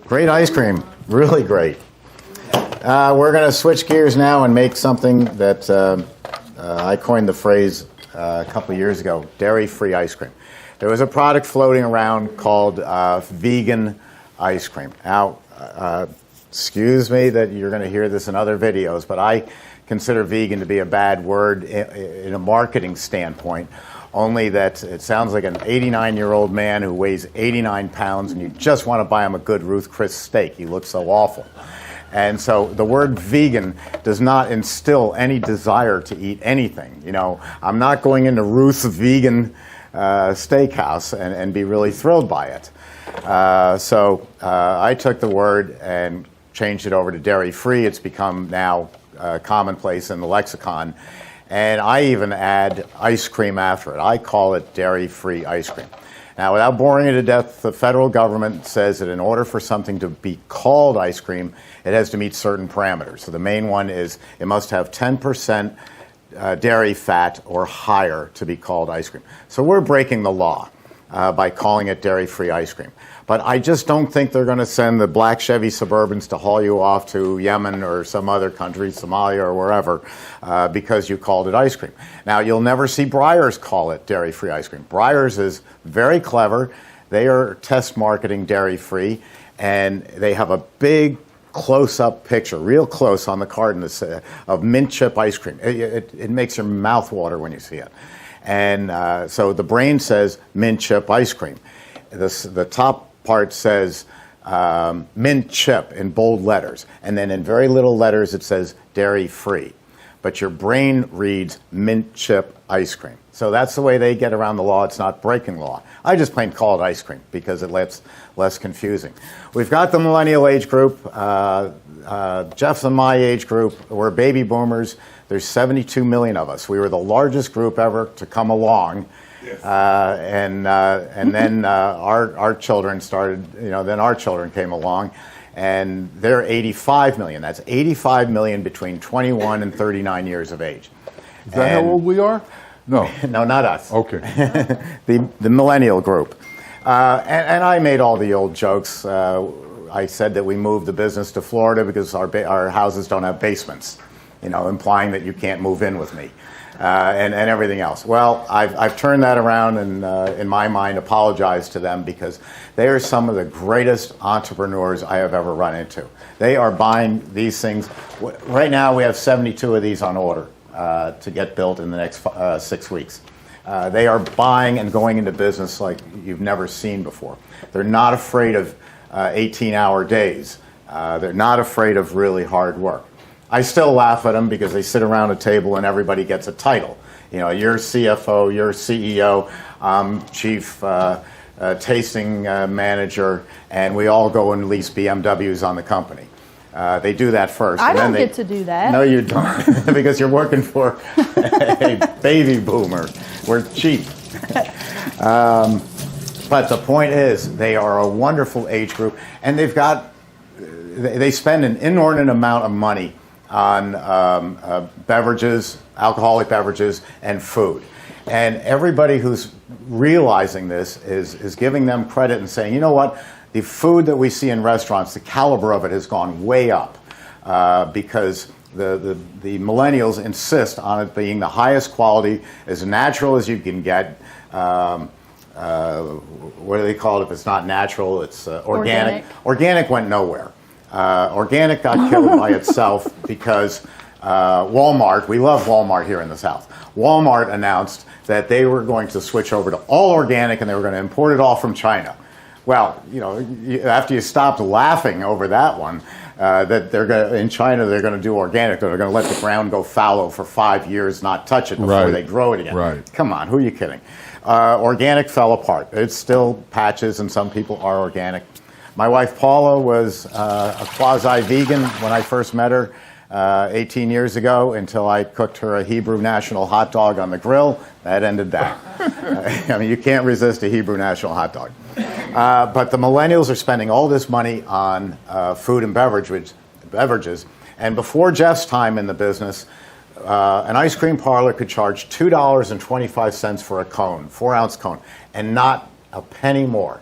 Great ice cream, really great. We're going to switch gears now and make something that I coined the phrase a couple of years ago, dairy-free ice cream. There was a product floating around called vegan ice cream. Now, excuse me that you're going to hear this in other videos, but I consider vegan to be a bad word in a marketing standpoint, only that it sounds like an 89-year-old man who weighs 89 pounds and you just want to buy him a good Ruth Chris steak. He looks so awful. And so the word vegan does not instill any desire to eat anything. You know, I'm not going into Ruth's Vegan Steakhouse and be really thrilled by it. So I took the word and changed it over to dairy-free. It's become now commonplace in the lexicon. And I even add ice cream after it. I call it dairy-free ice cream. Now, without boring you to death, the federal government says that in order for something to be called ice cream, it has to meet certain parameters. So the main one is it must have 10% dairy fat or higher to be called ice cream. So we're breaking the law by calling it dairy-free ice cream. But I just don't think they're going to send the black Chevy Suburbans to haul you off to Yemen or some other country, Somalia or wherever, because you called it ice cream. Now, you'll never see Breyers call it dairy-free ice cream. Breyers is very clever. They are test marketing dairy-free, and they have a big close-up picture, real close on the carton of mint chip ice cream. It makes your mouth water when you see it. And so the brain says mint chip ice cream. The top part says mint chip in bold letters, and then in very little letters it says dairy-free. But your brain reads mint chip ice cream. So that's the way they get around the law. It's not breaking law. I just plain call it ice cream because it lets less confusing. We've got the millennial age group. Jeff's and my age group. We're baby boomers. There's 72 million of us. We were the largest group ever to come along. Yes. And then our children started, then our children came along, and they're 85 million. That's 85 million between 21 and 39 years of age. Is that how old we are? No. No, not us. Okay. the millennial group. And I made all the old jokes. I said that we moved the business to Florida because our houses don't have basements, implying that you can't move in with me. And everything else. Well, I've turned that around and, in my mind, apologized to them because they are some of the greatest entrepreneurs I have ever run into. They are buying these things. Right now, we have 72 of these on order to get built in the next 6 weeks. They are buying and going into business like you've never seen before. They're not afraid of 18-hour days. They're not afraid of really hard work. I still laugh at them because they sit around a table and everybody gets a title. You're CFO, you're CEO, chief tasting manager, and we all go and lease BMWs on the company. They do that first. I don't get to do that. No, you don't, because you're working for a baby boomer. We're cheap. But the point is, they are a wonderful age group, and they spend an inordinate amount of money on beverages, alcoholic beverages, and food. And everybody who's realizing this is giving them credit and saying, you know what, the food that we see in restaurants, the caliber of it has gone way up because the millennials insist on it being the highest quality, as natural as you can get. What do they call it if it's not natural? It's organic. Organic went nowhere. Organic got killed by itself because Walmart, we love Walmart here in the South, Walmart announced that they were going to switch over to all organic and they were going to import it all from China. Well, after you stopped laughing over that one, that in China they're going to do organic, they're going to let the ground go fallow for 5 years, not touch it before they grow it again. Right. Come on, who are you kidding? Organic fell apart. It's still patches and some people are organic. My wife Paula was a quasi-vegan when I first met her 18 years ago until I cooked her a Hebrew National hot dog on the grill. That ended that. I mean, you can't resist a Hebrew National hot dog. But the millennials are spending all this money on food and beverages. And before Jeff's time in the business, an ice cream parlor could charge $2.25 for a cone, 4-ounce cone, and not a penny more.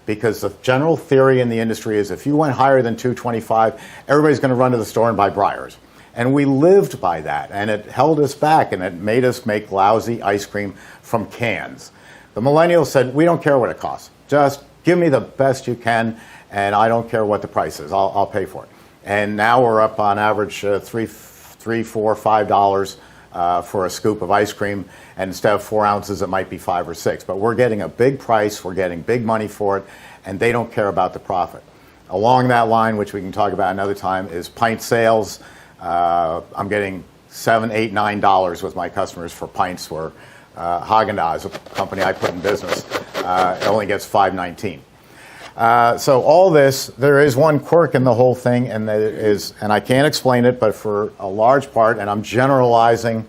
because the general theory in the industry is if you went higher than $2.25, everybody's going to run to the store and buy Breyers. And we lived by that, and it held us back, and it made us make lousy ice cream from cans. The Millennials said, we don't care what it costs. Just give me the best you can, and I don't care what the price is. I'll pay for it. And now we're up on average $3, $4, $5 for a scoop of ice cream, and instead of 4 ounces, it might be 5 or 6. But we're getting a big price, we're getting big money for it, and they don't care about the profit. Along that line, which we can talk about another time, is pint sales. I'm getting $7, $8, $9 with my customers for pints, where Haagen-Dazs, a company I put in business, only gets $5.19. So all this, there is one quirk in the whole thing, and that is, and I can't explain it, but for a large part, and I'm generalizing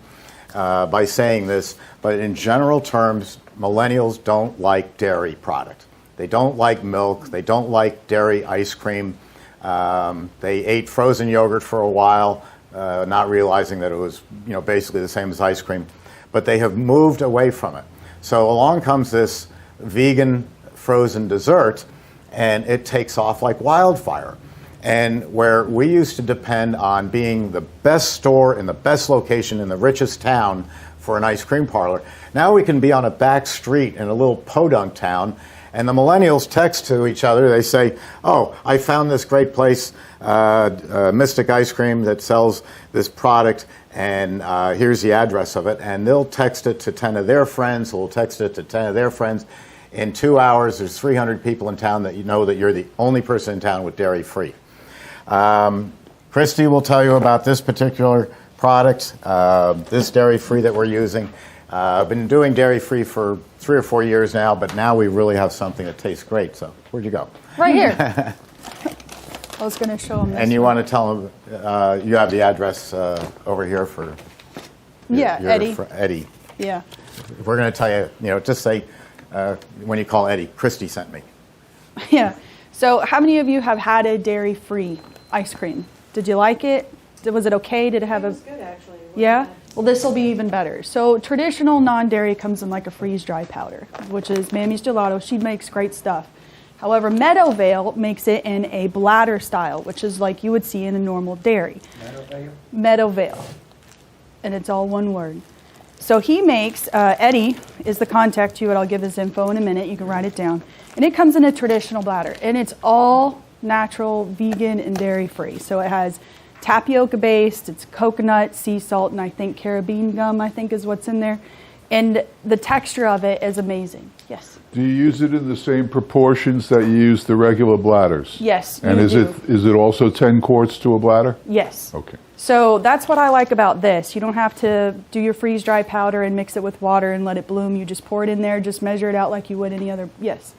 by saying this, but in general terms, millennials don't like dairy product. They don't like milk. They don't like dairy ice cream. They ate frozen yogurt for a while, not realizing that it was, basically the same as ice cream. But they have moved away from it. So along comes this vegan frozen dessert, and it takes off like wildfire. And where we used to depend on being the best store in the best location in the richest town for an ice cream parlor, now we can be on a back street in a little podunk town, and the millennials text to each other. They say, oh, I found this great place, Mystic Ice Cream, that sells this product, and here's the address of it. And they'll text it to 10 of their friends, who will text it to 10 of their friends. In 2 hours, there's 300 people in town that know that you're the only person in town with dairy-free. Christi will tell you about this particular product, this dairy-free that we're using. I've been doing dairy-free for 3 or 4 years now, but now we really have something that tastes great. So where'd you go? Right here. I was going to show them this. And you want to tell them, you have the address over here for Eddie. Eddie. Yeah. We're going to tell you, just say, when you call Eddie, Christi sent me. Yeah. So how many of you have had a dairy-free ice cream? Did you like it? Was it okay? Did it have It was good, actually. Yeah? Well, this will be even better. So traditional non-dairy comes in like a freeze-dry powder, which is Mammy's Gelato. She makes great stuff. However, Meadowvale makes it in a bladder style, which is like you would see in a normal dairy. Meadowvale. And it's all one word. So he makes, Eddie is the contact to you, and I'll give his info in a minute. You can write it down. And it comes in a traditional bladder. And it's all natural, vegan, and dairy-free. So it has tapioca-based, it's coconut, sea salt, and I think carabine gum, is what's in there. And the texture of it is amazing. Yes? Do you use it in the same proportions that you use the regular bladders? Yes, And you is do. it also 10 quarts to a bladder? Yes. Okay. So that's what I like about this. You don't have to do your freeze-dry powder and mix it with water and let it bloom. You just pour it in there, just measure it out like you would any other. Yes?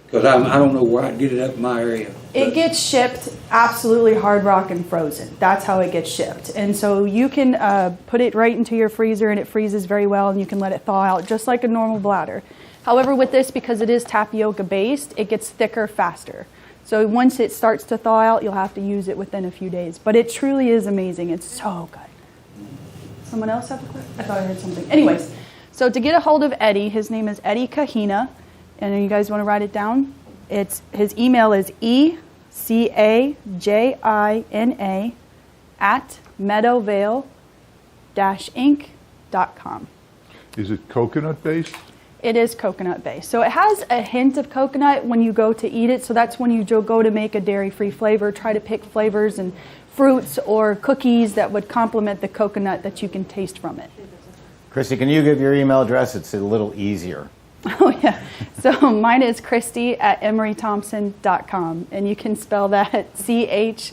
Because I don't know where I'd get it up in my area. It gets shipped absolutely hard rock and frozen. That's how it gets shipped. And so you can put it right into your freezer and it freezes very well, and you can let it thaw out just like a normal bladder. However, with this, because it is tapioca based, it gets thicker faster. So once it starts to thaw out, you'll have to use it within a few days. But it truly is amazing. It's so good. Someone else have a question? I thought I heard something. Anyways, so to get a hold of Eddie, his name is Eddie Kahina. And you guys want to write it down? His email is ecajina@meadowvale-inc.com. Is it coconut based? It is coconut based. So it has a hint of coconut when you go to eat it. So that's when you go to make a dairy-free flavor. Try to pick flavors and fruits or cookies that would complement the coconut that you can taste from it. Christi, can you give your email address? It's a little easier. Oh, yeah. So mine is Christi@emerythompson.com. And you can spell that Christi.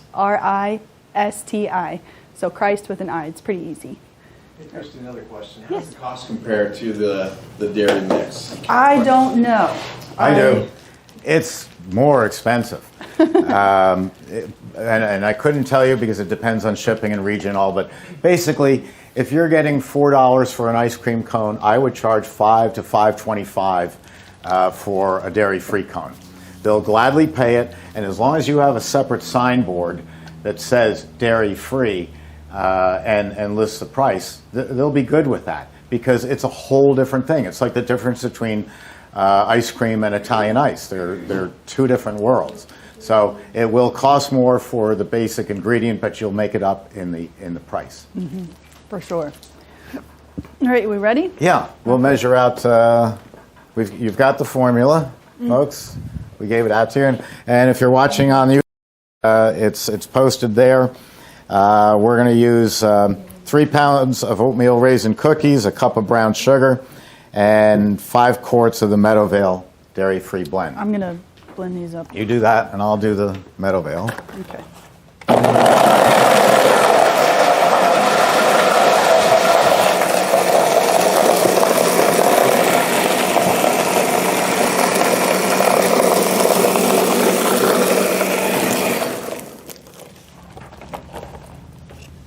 So Christ with an I. It's pretty easy. Hey, Christi, another question. How Yes. does the cost compare to the dairy mix? I don't know. I do. It's more expensive. And I couldn't tell you because it depends on shipping and region and all, but basically, if you're getting $4 for an ice cream cone, I would charge $5 to $5.25 for a dairy-free cone. They'll gladly pay it, and as long as you have a separate signboard that says dairy-free and lists the price, they'll be good with that because it's a whole different thing. It's like the difference between ice cream and Italian ice. They're two different worlds. So it will cost more for the basic ingredient, but you'll make it up in the price. For sure. All right, we ready? Yeah, we'll measure out. You've got the formula, folks. We gave it out to you, and if you're watching on YouTube, it's posted there. We're going to use 3 pounds of oatmeal raisin cookies, a cup of brown sugar, and 5 quarts of the Meadowvale dairy-free blend. I'm going to blend these up. You do that, and I'll do the Meadowvale. Okay.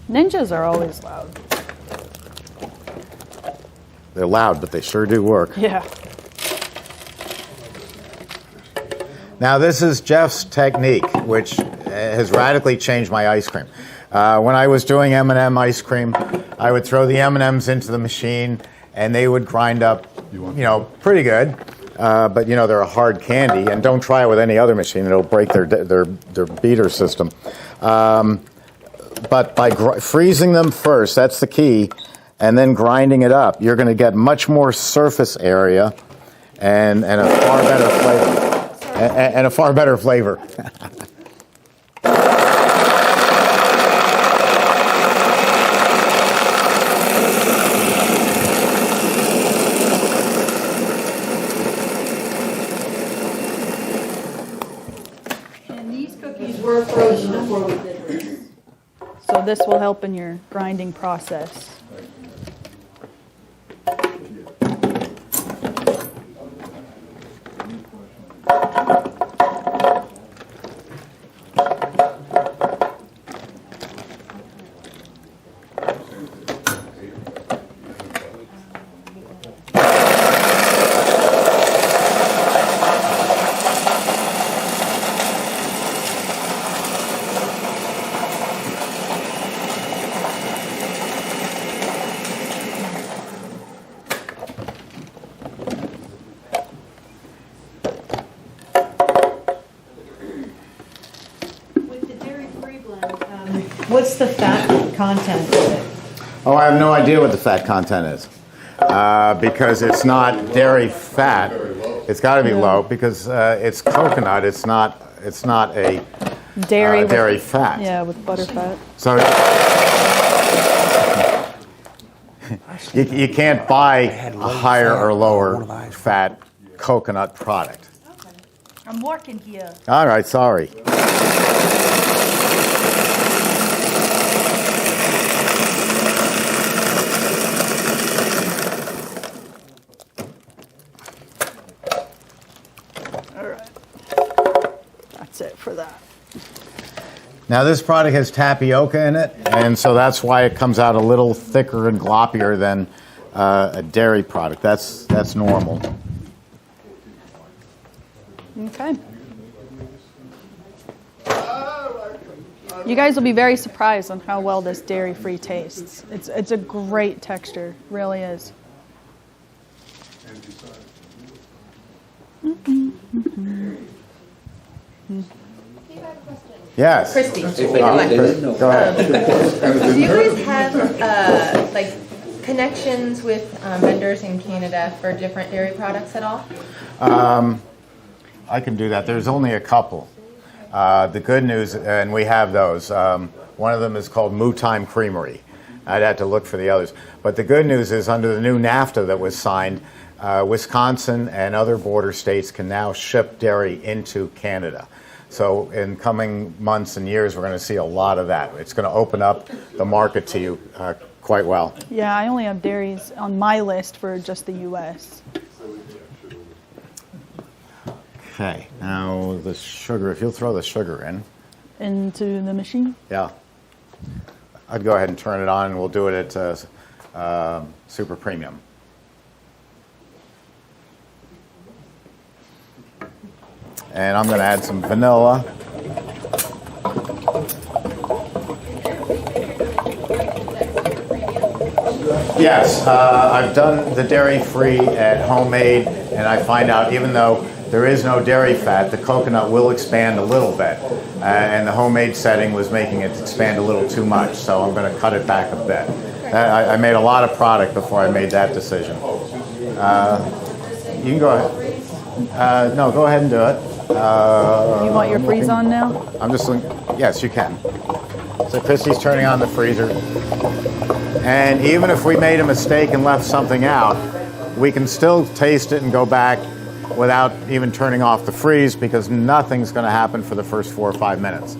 Ninjas are always loud. They're loud, but they sure do work. Yeah. Now, this is Jeff's technique, which has radically changed my ice cream. When I was doing M&M ice cream, I would throw the M&Ms into the machine, and they would grind up, pretty good. But they're a hard candy, and don't try it with any other machine; it'll break their beater system. But by freezing them first, that's the key, and then grinding it up, you're going to get much more surface area and a far better flavor. And a far better flavor. And these cookies were frozen before we did this. So this will help in your grinding process. What's the fat content of it? Oh, I have no idea what the fat content is because it's not dairy fat. It's got to be low because it's coconut. It's not a dairy fat. Yeah, with butter fat. So you can't buy a higher or lower fat coconut product. I'm working here. All right, sorry. That's it for that. Now this product has tapioca in it, and so that's why it comes out a little thicker and gloppier than a dairy product. That's normal. Okay. You guys will be very surprised on how well this dairy-free tastes. It's a great texture, really is. Yes. Christi, Go ahead. do you guys have connections with vendors in Canada for different dairy products at all? I can do that. There's only a couple. The good news, and we have those. One of them is called Moo Time Creamery. I'd have to look for the others. But the good news is under the new NAFTA that was signed, Wisconsin and other border states can now ship dairy into Canada. So in coming months and years, we're going to see a lot of that. It's going to open up the market to you quite well. Yeah, I only have dairies on my list for just the U.S. Okay, now the sugar, if you'll throw the sugar in. Into the machine. Yeah. I'd go ahead and turn it on, and we'll do it at super premium. And I'm going to add some vanilla. Yes, I've done the dairy-free at Homemade and I find out even though there is no dairy fat, the coconut will expand a little bit. And the homemade setting was making it expand a little too much, so I'm going to cut it back a bit. I made a lot of product before I made that decision. You can go ahead. No, go ahead and do it. You want your freeze on now? I'm just looking. Yes, you can. So Christy's turning on the freezer. And even if we made a mistake and left something out, we can still taste it and go back without even turning off the freeze, because nothing's going to happen for the first 4 or 5 minutes.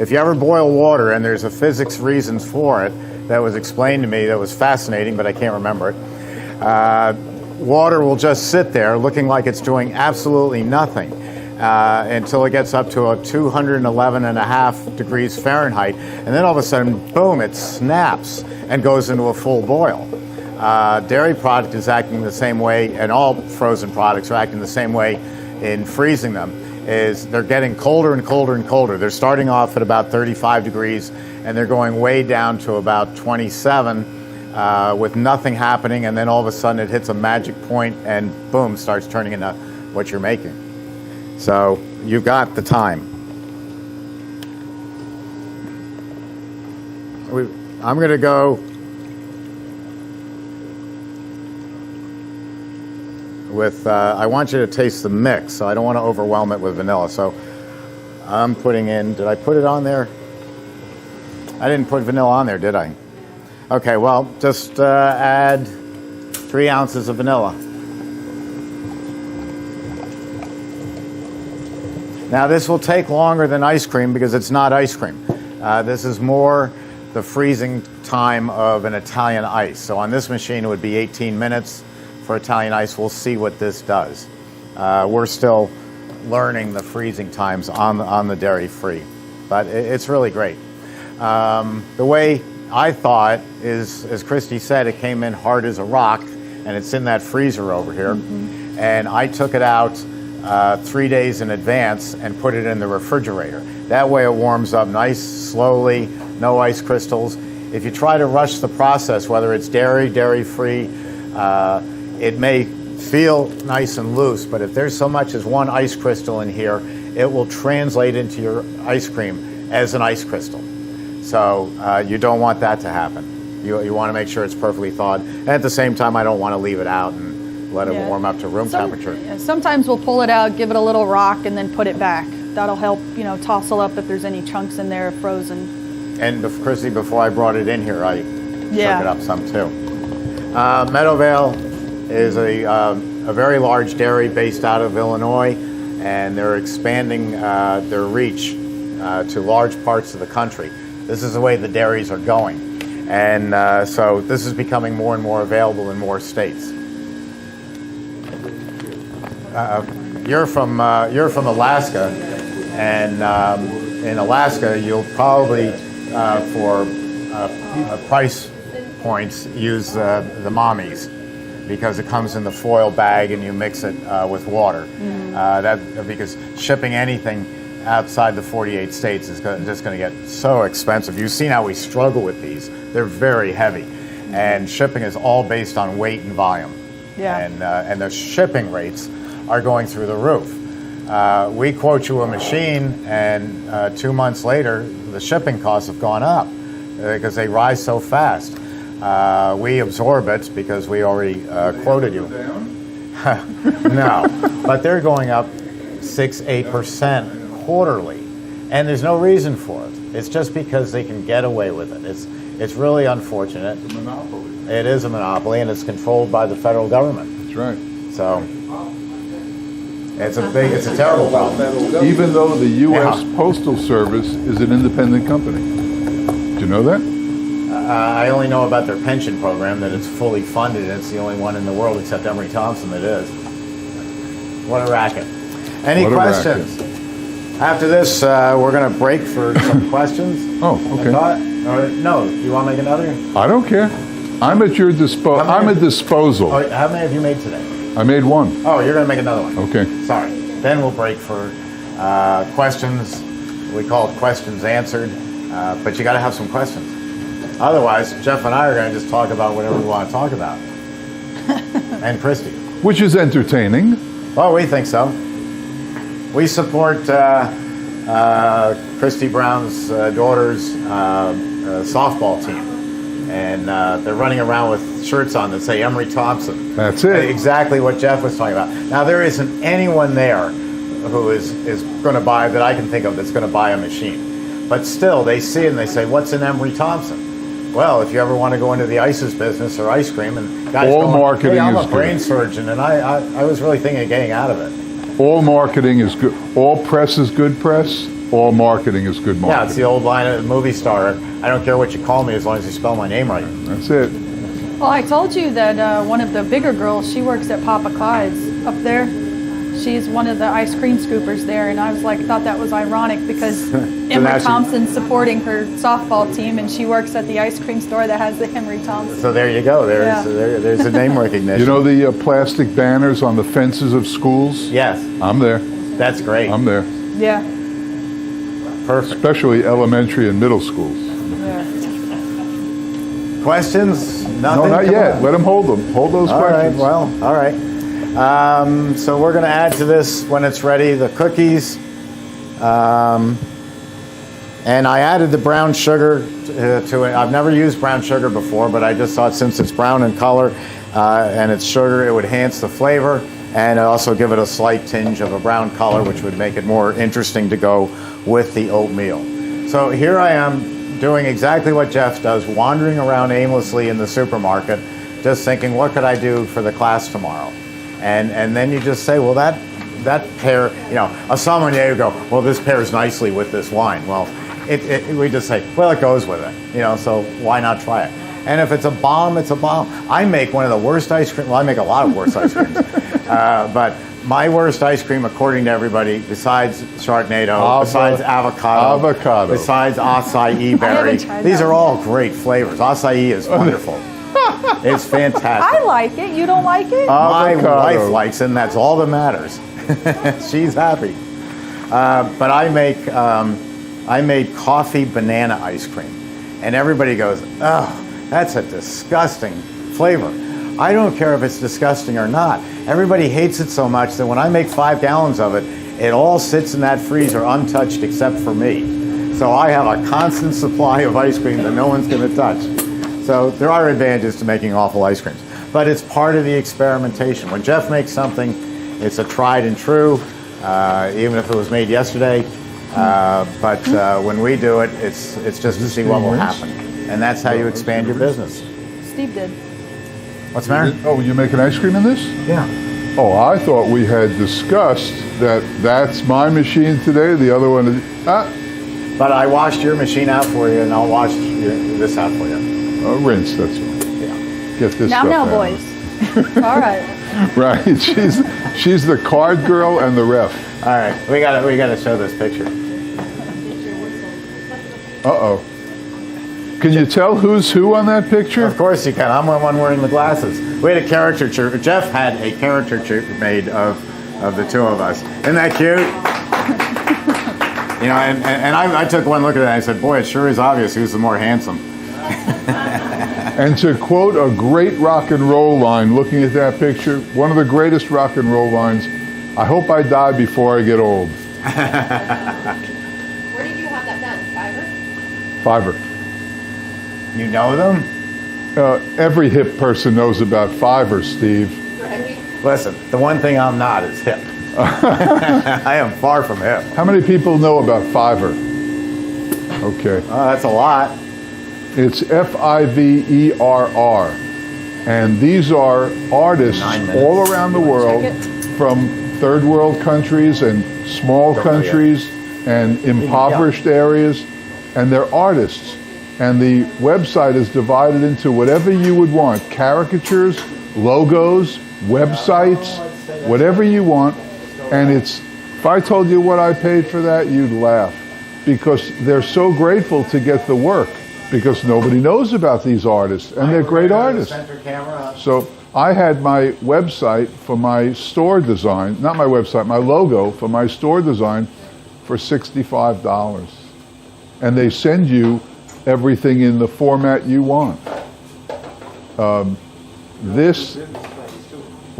If you ever boil water, and there's a physics reasons for it that was explained to me that was fascinating, but I can't remember it. Water will just sit there looking like it's doing absolutely nothing until it gets up to a 211.5 degrees Fahrenheit, and then all of a sudden, boom, it snaps and goes into a full boil. Dairy product is acting the same way, and all frozen products are acting the same way in freezing them, is they're getting colder and colder and colder. They're starting off at about 35 degrees, and they're going way down to about 27 with nothing happening, and then all of a sudden it hits a magic point and boom, starts turning into what you're making. So you've got the time. I'm going to go with, I want you to taste the mix, so I don't want to overwhelm it with vanilla. So I'm putting in, did I put it on there? I didn't put vanilla on there, did I? Okay, well, just add 3 ounces of vanilla. Now this will take longer than ice cream because it's not ice cream. This is more the freezing time of an Italian ice. So on this machine it would be 18 minutes. For Italian ice, we'll see what this does. We're still learning the freezing times on the dairy-free, but it's really great. The way I thought is, as Christy said, it came in hard as a rock, and it's in that freezer over here. Mm-hmm. And I took it out 3 days in advance and put it in the refrigerator. That way it warms up nice, slowly, no ice crystals. If you try to rush the process, whether it's dairy-free, it may feel nice and loose, but if there's so much as one ice crystal in here, it will translate into your ice cream as an ice crystal. So you don't want that to happen. You want to make sure it's perfectly thawed. And at the same time, I don't want to leave it out and let it warm up to room temperature. Sometimes we'll pull it out, give it a little rock, and then put it back. That'll help, tousle up if there's any chunks in there frozen. And Christy, before I brought it in here, I shook it up some too. Meadowvale is a very large dairy based out of Illinois, and they're expanding their reach to large parts of the country. This is the way the dairies are going, and so this is becoming more and more available in more states. You're from Alaska, and in Alaska you'll probably for price points use the mommies, because it comes in the foil bag and you mix it with water. Because shipping anything outside the 48 states is just going to get so expensive. You've seen how we struggle with these. They're very heavy. And shipping is all based on weight and volume. Yeah. And the shipping rates are going through the roof. We quote you a machine, and 2 months later, the shipping costs have gone up because they rise so fast. We absorb it because we already quoted you. No, but they're going up 6-8% quarterly, and there's no reason for it. It's just because they can get away with it. It's really unfortunate. It's a monopoly. It is a monopoly, and it's controlled by the federal government. That's right. So it's a terrible problem. Even though the U.S. Postal Service is an independent company. Do you know that? I only know about their pension program, that it's fully funded, and it's the only one in the world except Emery Thompson that is. What a racket. Any questions? After this, we're going to break for some questions. Oh, okay. No, you want to make another? I don't care. I'm at your disposal. I'm at disposal. Oh, how many have you made today? I made one. Oh, you're going to make another one. Okay. Sorry. Then we'll break for questions. We call it questions answered, but you got to have some questions. Otherwise, Jeff and I are going to just talk about whatever we want to talk about. And Christy. which is entertaining. Well, we think so. We support Christi Brown's daughter's softball team. And they're running around with shirts on that say Emery Thompson. That's it. Exactly what Jeff was talking about. Now, there isn't anyone there who is going to buy, that I can think of, that's going to buy a machine. But still, they see it and they say, what's an Emery Thompson? Well, if you ever want to go into the ices business or ice cream, and guys All going, marketing hey, I'm is a brain good. surgeon, and I was really thinking of getting out of it. All marketing is good. All press is good press. All marketing is good marketing. Yeah, it's the old line of the movie star. I don't care what you call me as long as you spell my name right. That's it. Well, I told you that one of the bigger girls, she works at Papa Clyde's up there. She's one of the ice cream scoopers there, and I was like, thought that was ironic because Emery Thompson's supporting her softball team, and she works at the ice cream store that has the Emery Thompson. So there you go. There's a name recognition. You know the plastic banners on the fences of schools? Yes, I'm there. that's great. I'm there. Yeah. Perfect. Especially elementary and middle schools. Yeah. Questions? Nothing? No, not Come yet. on. Let them hold them. Hold those All right. questions. Well, all right. So we're going to add to this when it's ready the cookies. And I added the brown sugar to it. I've never used brown sugar before, but I just thought since it's brown in color and it's sugar, it would enhance the flavor and also give it a slight tinge of a brown color, which would make it more interesting to go with the oatmeal. So here I am doing exactly what Jeff does, wandering around aimlessly in the supermarket, just thinking, what could I do for the class tomorrow? And then you just say, well, that pair, you know, a sommelier would go, well, this pairs nicely with this wine. Well, we just say, well, it goes with it, you know, so why not try it? And if it's a bomb, it's a bomb. I make one of the worst ice cream, well, I make a lot of worst ice creams, but my worst ice cream, according to everybody, besides Sharknado, besides avocado, besides acai berry, these are all great flavors. Acai is wonderful. It's fantastic. I like it. You don't like it? My wife likes it, and that's all that matters. She's happy. But I made coffee banana ice cream, and everybody goes, "Oh, that's a disgusting flavor." I don't care if it's disgusting or not. Everybody hates it so much that when I make 5 gallons of it, it all sits in that freezer untouched except for me. So I have a constant supply of ice cream that no one's going to touch. So there are advantages to making awful ice creams, but it's part of the experimentation. When Jeff makes something, it's a tried and true, even if it was made yesterday. But when we do it, it's just to see what will happen, and that's how you expand your business. Steve did. What's the matter? Oh, you making ice cream in this? Yeah. Oh, I thought we had discussed that's my machine today. The other one is But I washed your machine out for you, and I'll wash this out for you. rinse. That's all. Yeah. Get this Now, stuff now, out. boys. All right. Right. She's the card girl and the ref. All right. We gotta show this picture. Uh-oh. Can you tell who's who on that picture? Of course you can. I'm the one wearing the glasses. We had a caricature. Jeff had a caricature made of the two of us. Isn't that cute? You know, and I took one look at it and I said, boy, it sure is obvious who's the more handsome. And to quote a great rock and roll line, looking at that picture, one of the greatest rock and roll lines, I hope I die before I get old. Where did you have that done? Fiverr? Fiverr. You know them? Every hip person knows about Fiverr, Steve. Right. Listen, the one thing I'm not is hip. I am far from hip. How many people know about Fiverr? Okay. Oh, that's a lot. It's Fiverr. And these are artists 9 minutes. all around the world, Check from third world countries and small countries and impoverished areas, and they're artists. And the website is divided into whatever you would want: caricatures, logos, websites, whatever you want. And if I told you what I paid for that, you'd laugh, because they're so grateful to get the work, because nobody knows about these artists, and they're great artists. Center camera. So I had my website for my store design, not my website, my logo for my store design for $65. And they send you everything in the format you want. This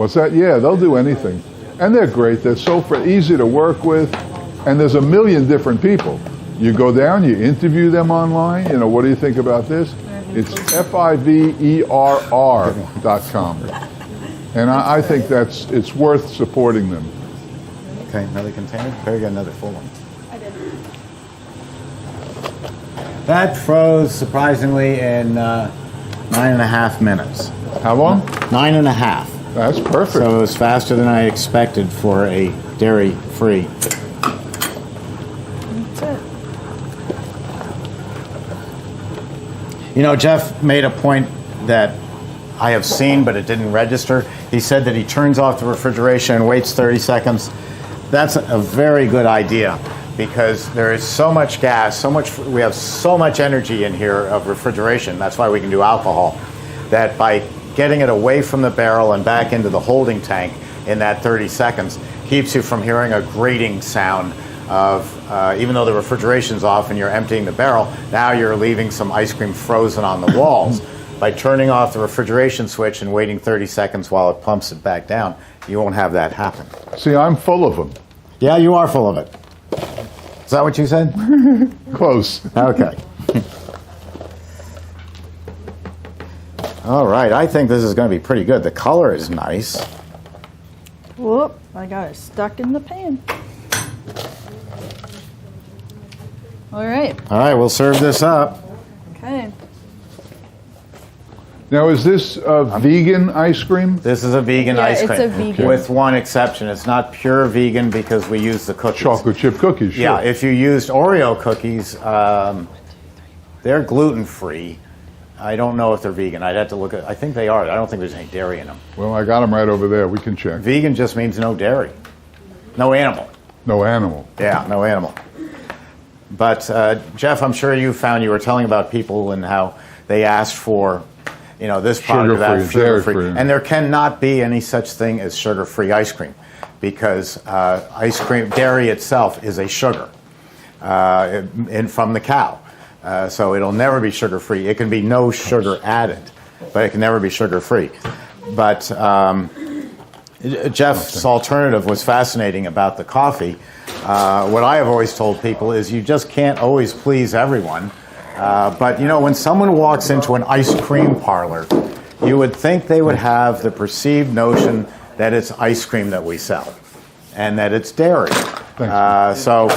What's that? Yeah, they'll do anything. And they're great. They're so easy to work with. And there's a million different people. You go down, you interview them online. You know, what do you think about this? It's fiverr.com. And I think it's worth supporting them. Okay, another container. There you go, another full one. I did. That froze surprisingly in 9.5 minutes. How long? 9.5. That's perfect. So it was faster than I expected for a dairy-free. That's it. You know, Jeff made a point that I have seen, but it didn't register. He said that he turns off the refrigeration and waits 30 seconds. That's a very good idea because there is so much gas, we have so much energy in here of refrigeration. That's why we can do alcohol. That by getting it away from the barrel and back into the holding tank in that 30 seconds keeps you from hearing a grating sound of, even though the refrigeration's off and you're emptying the barrel, now you're leaving some ice cream frozen on the walls. By turning off the refrigeration switch and waiting 30 seconds while it pumps it back down, you won't have that happen. See, I'm full of them. Yeah, you are full of it. Is that what you said? Close. Okay. All right, I think this is going to be pretty good. The color is nice. Whoop, I got it stuck in the pan. All right. All right, we'll serve this up. Okay. Now, is this vegan ice cream? This is a vegan Yeah, ice it's cream. a vegan. With one exception. It's not pure vegan because we use the cookies. Chocolate chip cookies, sure. Yeah, if you used Oreo cookies, they're gluten-free. I don't know if they're vegan. I'd have to look at. I think they are. I don't think there's any dairy in them. Well, I got them right over there. We can check. Vegan just means no dairy. No animal. No animal. Yeah, no animal. But, Jeff, I'm sure you found you were telling about people and how they asked for, you know, this product or that, sugar-free, sugar-free. And there cannot be any such thing as sugar-free ice cream because ice cream, dairy itself is a sugar from the cow. So it'll never be sugar-free. It can be no sugar added, but it can never be sugar-free. But Jeff's alternative was fascinating about the coffee. What I have always told people is you just can't always please everyone. But, you know, when someone walks into an ice cream parlor, you would think they would have the perceived notion that it's ice cream that we sell and that it's dairy. So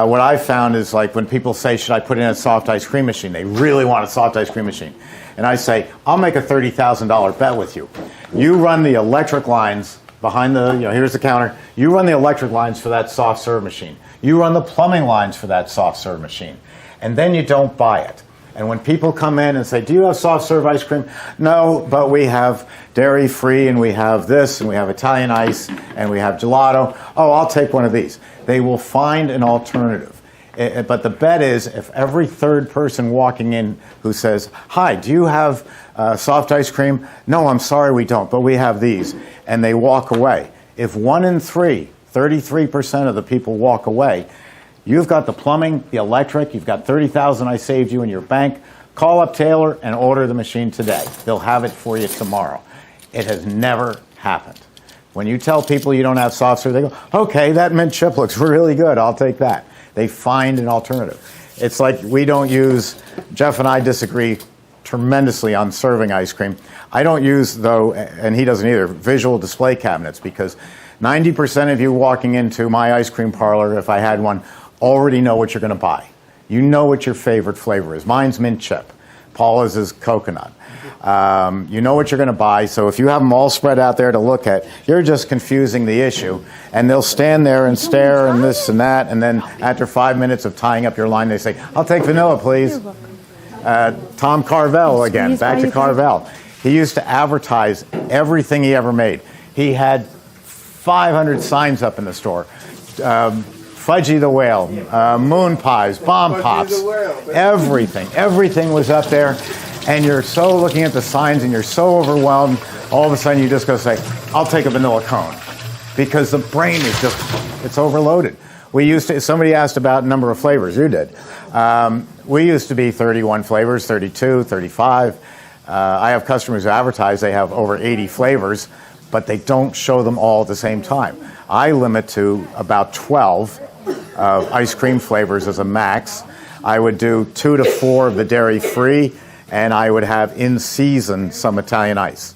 what I found is, like, when people say, should I put in a soft ice cream machine? They really want a soft ice cream machine. And I say, I'll make a $30,000 bet with you. You run the electric lines behind the, you know, here's the counter. You run the electric lines for that soft serve machine. You run the plumbing lines for that soft serve machine. And then you don't buy it. And when people come in and say, do you have soft serve ice cream? No, but we have dairy free and we have this and we have Italian ice and we have gelato. Oh, I'll take one of these. They will find an alternative. But the bet is if every third person walking in who says, hi, do you have soft ice cream? No, I'm sorry, we don't, but we have these. And they walk away. If 1 in 3, 33% of the people walk away, you've got the plumbing, the electric, you've got $30,000 I saved you in your bank. Call up Taylor and order the machine today. They'll have it for you tomorrow. It has never happened. When you tell people you don't have soft serve, they go, okay, that mint chip looks really good, I'll take that. They find an alternative. It's like we don't use, Jeff and I disagree tremendously on serving ice cream. I don't use, though, and he doesn't either, visual display cabinets because 90% of you walking into my ice cream parlor, if I had one, already know what you're going to buy. You know what your favorite flavor is. Mine's mint chip. Paula's is coconut. You know what you're going to buy, so if you have them all spread out there to look at, you're just confusing the issue. And they'll stand there and stare and this and that, and then after 5 minutes of tying up your line, they say, I'll take vanilla, please. Tom Carvel again, back to Carvel. He used to advertise everything he ever made. He had 500 signs up in the store. Fudgy the Whale, moon pies, bomb pops, everything was up there, and you're so looking at the signs and you're so overwhelmed, all of a sudden you just go say, I'll take a vanilla cone, because the brain is just, it's overloaded. We used to, somebody asked about number of flavors, you did. We used to be 31 flavors, 32, 35. I have customers who advertise they have over 80 flavors. but they don't show them all at the same time. I limit to about 12 ice cream flavors as a max. I would do 2 to 4 of the dairy-free, and I would have in season some Italian ice.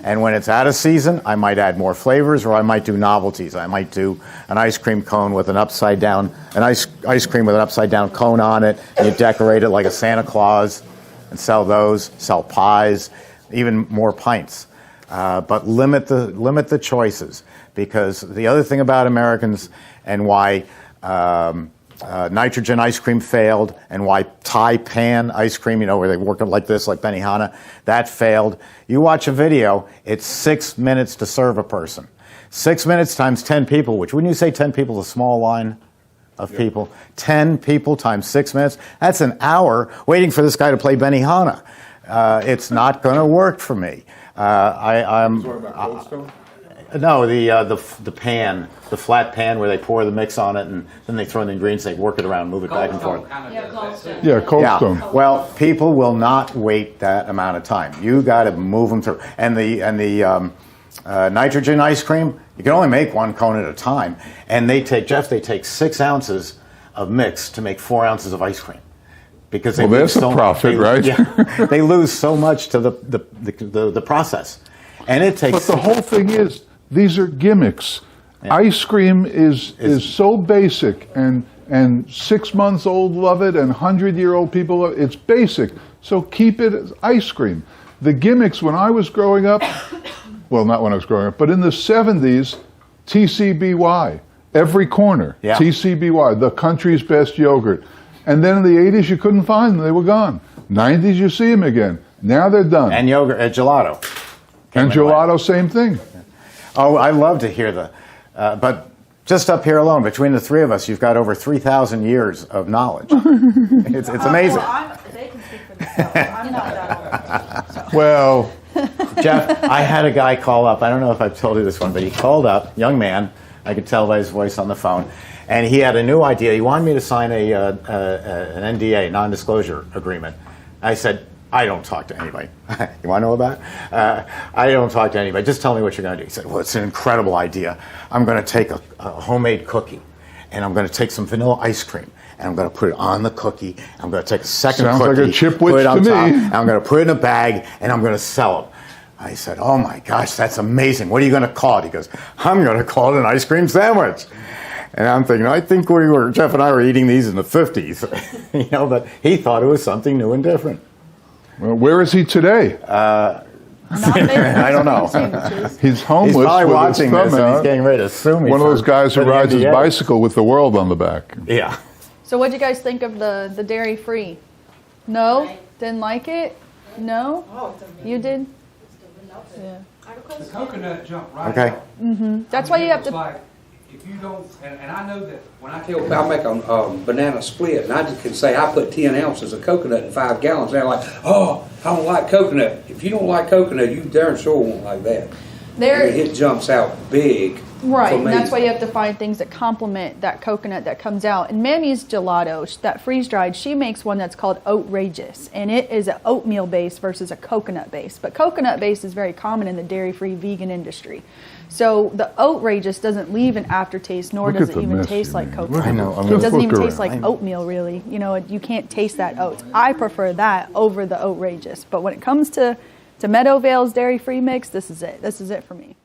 And when it's out of season, I might add more flavors, or I might do novelties. I might do an ice cream cone with an upside down, ice cream with an upside down cone on it, and you decorate it like a Santa Claus, and sell those, sell pies, even more pints. But limit the choices, because the other thing about Americans and why nitrogen ice cream failed, and why Thai pan ice cream, where they work it like this, like Benihana, that failed. You watch a video, it's 6 minutes to serve a person. 6 minutes times 10 people, which when you say 10 people is a small line of people, 10 people times 6 minutes, that's an hour waiting for this guy to play Benihana. It's not going to work for me. I'm Talking about Cold Stone? No, the pan, the flat pan where they pour the mix on it, and then they throw in the ingredients, they work it around, move it back and forth. Yeah, Cold Stone. Yeah. Well, people will not wait that amount of time. You got to move them through. And the nitrogen ice cream, you can only make 1 cone at a time, and they take 6 ounces of mix to make 4 ounces of ice cream. Because they there's a profit, right? Yeah, they lose so much to the process, and it takes. But the whole thing is, these are gimmicks. Yeah. Ice cream is so basic, and 6 months old love it, and 100-year-old people love it. It's basic, so keep it as ice cream. The gimmicks, when I was growing up, well, not when I was growing up, but in the 70s, TCBY, every corner, yeah. TCBY, the country's best yogurt. And then in the 80s, you couldn't find them. They were gone. 90s, you see them again. Now they're done. And yogurt, gelato. And gelato, same thing. Oh, I love to hear but just up here alone, between the three of us, you've got over 3,000 years of knowledge. It's amazing. They can speak for themselves. I'm not that old. So. Well, Jeff, I had a guy call up. I don't know if I've told you this one, but he called up, young man. I could tell by his voice on the phone. And he had a new idea. He wanted me to sign an NDA, non-disclosure agreement. I said, I don't talk to anybody. You want to know about it? I don't talk to anybody. Just tell me what you're going to do. He said, well, it's an incredible idea. I'm going to take a homemade cookie, and I'm going to take some vanilla ice cream, and I'm going to put it on the cookie. I'm going to take a second sounds cookie, like a chip put witch it on to top, me. and I'm going to put it in a bag, and I'm going to sell them. I said, oh my gosh, that's amazing. What are you going to call it? He goes, I'm going to call it an ice cream sandwich. And I'm thinking, I think Jeff and I were eating these in the 50s, but he thought it was something new and different. well, where is he today? I don't know. He's homeless. He's probably with watching his thumb this and he's out. getting ready to sue me. One of those guys who for the rides his NDA. bicycle with the world on the back. Yeah. So what did you guys think of the dairy free? No? Didn't like it? No? Oh, it's amazing. You did? Yeah. The coconut jump right Okay. out. That's why you have It's to. like, if you don't, and I know that when I tell I'll make a banana split, and I just can say I put 10 ounces of coconut in 5 gallons, they're like, oh, I don't like coconut. If you don't like coconut, you darn sure won't like that. It jumps out big. Right, for and me. that's why you have to find things that complement that coconut that comes out. And Mammy's gelato, that freeze-dried, she makes one that's called Outrageous, and it is an oatmeal base versus a coconut base. But coconut base is very common in the dairy-free vegan industry. So the Outrageous doesn't leave an aftertaste, nor Look does at it the even mess taste you like made. coconut. I know. It doesn't even Look taste like around. oatmeal, really. You can't taste that oats. I prefer that over the Outrageous. But when it comes to Meadowvale's dairy-free mix, this is it. This is it for me.